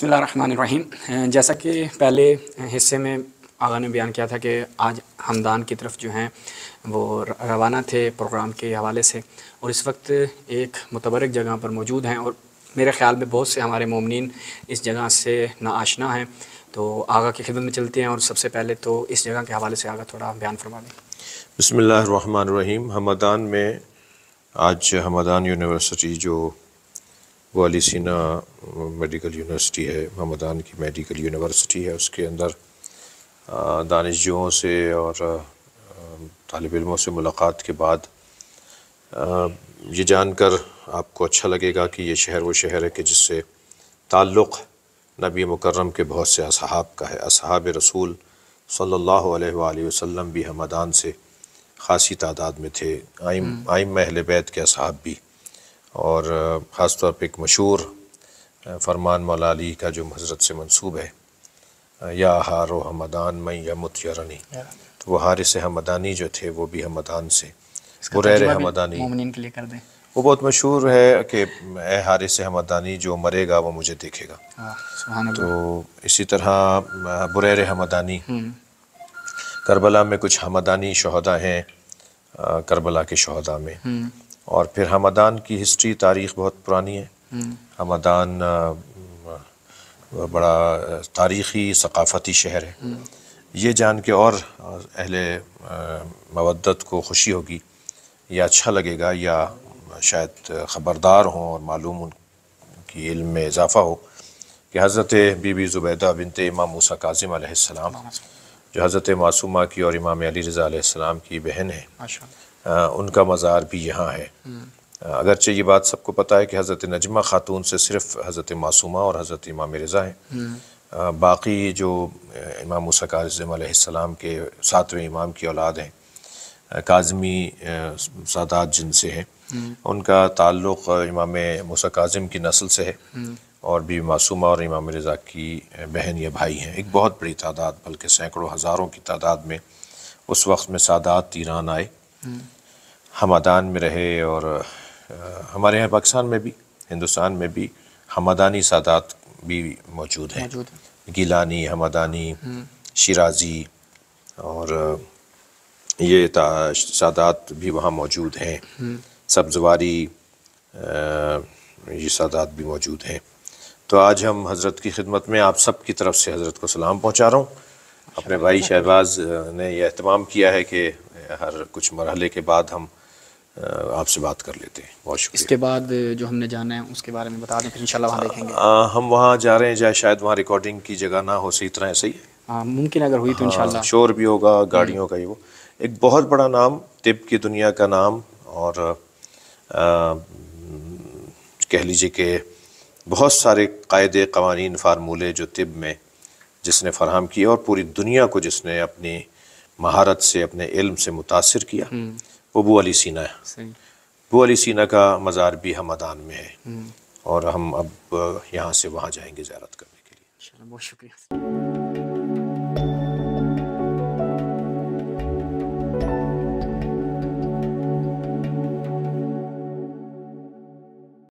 بسم اللہ الرحمن الرحیم۔ جیسا کہ پہلے حصے میں آغا نے بیان کیا تھا کہ آج ہمدان کی طرف جو ہیں وہ روانہ تھے پروگرام کے حوالے سے، اور اس وقت ایک متبرک جگہ پر موجود ہیں، اور میرے خیال میں بہت سے ہمارے مومنین اس جگہ سے ناآشنا ہیں، تو آغا کی خدمت میں چلتے ہیں اور سب سے پہلے تو اس جگہ کے حوالے سے آغا تھوڑا بیان فرما دیں۔ بسم اللہ الرحمن الرحیم۔ ہمدان میں آج ہمدان یونیورسٹی جو وہ علی سینا میڈیکل یونیورسٹی ہے، ہمدان کی میڈیکل یونیورسٹی ہے، اس کے اندر دانشجوؤں سے اور طالب علموں سے ملاقات کے بعد یہ جان کر آپ کو اچھا لگے گا کہ یہ شہر وہ شہر ہے کہ جس سے تعلق نبی مکرم کے بہت سے اصحاب کا ہے۔ اصحاب رسول صلی اللہ علیہ وآلہ وسلم بھی ہمدان سے خاصی تعداد میں تھے، ائمہ اہل بیت کے اصحاب بھی، اور خاص طور پہ ایک مشہور فرمان مولا علی کا جو حضرت سے منسوب ہے، یا ہارو ہمدان میں یمت یرنی، تو وہ حارث ہمدانی جو تھے وہ بھی ہمدان سے، بریر ہمدانی مومنین کے لیے کر دیں۔ وہ بہت مشہور ہے کہ اے حارث ہمدانی جو مرے گا وہ مجھے دیکھے گا۔ سبحان اللہ۔ تو اسی طرح بریر ہمدانی، کربلا میں کچھ ہمدانی شہداء ہیں، کربلا کے شہداء میں، اور پھر ہمدان کی ہسٹری تاریخ بہت پرانی ہے۔ ہمدان بڑا تاریخی ثقافتی شہر ہے۔ یہ جان کے اور اہل مودت کو خوشی ہوگی یا اچھا لگے گا یا شاید خبردار ہوں اور معلوم ان کی علم میں اضافہ ہو کہ حضرت بی بی زبیدہ بنت امام موسیٰ کاظم علیہ السلام جو حضرت معصومہ کی اور امام علی رضا علیہ السلام کی بہن ہے، ان کا مزار بھی یہاں ہے۔ اگرچہ یہ بات سب کو پتہ ہے کہ حضرت نجمہ خاتون سے صرف حضرت معصومہ اور حضرت امام رضا ہیں، باقی جو امام موسیٰ کاظم علیہ السلام کے 7ویں امام کی اولاد ہیں، کاظمی سادات جن سے ہیں، ان کا تعلق امام موسیٰ کاظم کی نسل سے ہے، اور بھی معصومہ اور امام رضا کی بہن یا بھائی ہیں۔ ایک بہت بڑی تعداد، بلکہ سینکڑوں ہزاروں کی تعداد میں اس وقت میں سادات ایران آئے، ہمدان میں رہے، اور ہمارے یہاں پاکستان میں بھی، ہندوستان میں بھی ہمدانی سادات بھی موجود ہیں، گیلانی، ہمدانی، شیرازی، اور یہ سادات بھی وہاں موجود ہیں، سبزواری، یہ سادات بھی موجود ہیں۔ تو آج ہم حضرت کی خدمت میں آپ سب کی طرف سے حضرت کو سلام پہنچا رہا ہوں۔ اپنے بھائی شہباز نے یہ اہتمام کیا ہے کہ ہر کچھ مرحلے کے بعد ہم آپ سے بات کر لیتے ہیں۔ بہت شکریہ۔ اس کے بعد جو ہم نے جانا ہے اس کے بارے میں بتا دیں، پھر انشاءاللہ وہاں دیکھیں گے۔ ہم وہاں جا رہے ہیں، جائے شاید وہاں ریکارڈنگ کی جگہ نہ ہو صحیح طرح، ایسا ہی ہے، ممکن اگر ہوئی تو انشاءاللہ شور بھی ہوگا گاڑیوں کا۔ وہ ایک بہت بڑا نام، طب کی دنیا کا نام، اور کہہ لیجیے کہ بہت سارے قاعدے، قوانین، فارمولے جو طب میں جس نے فراہم کیے اور پوری دنیا کو جس نے اپنی مہارت سے، اپنے علم سے متاثر کیا، وہ ابو علی سینا ہے۔ ابو علی سینا کا مزار بھی ہمدان میں ہے، اور ہم اب یہاں سے وہاں جائیں گے زیارت کرنے کے لیے۔ بہت شکریہ۔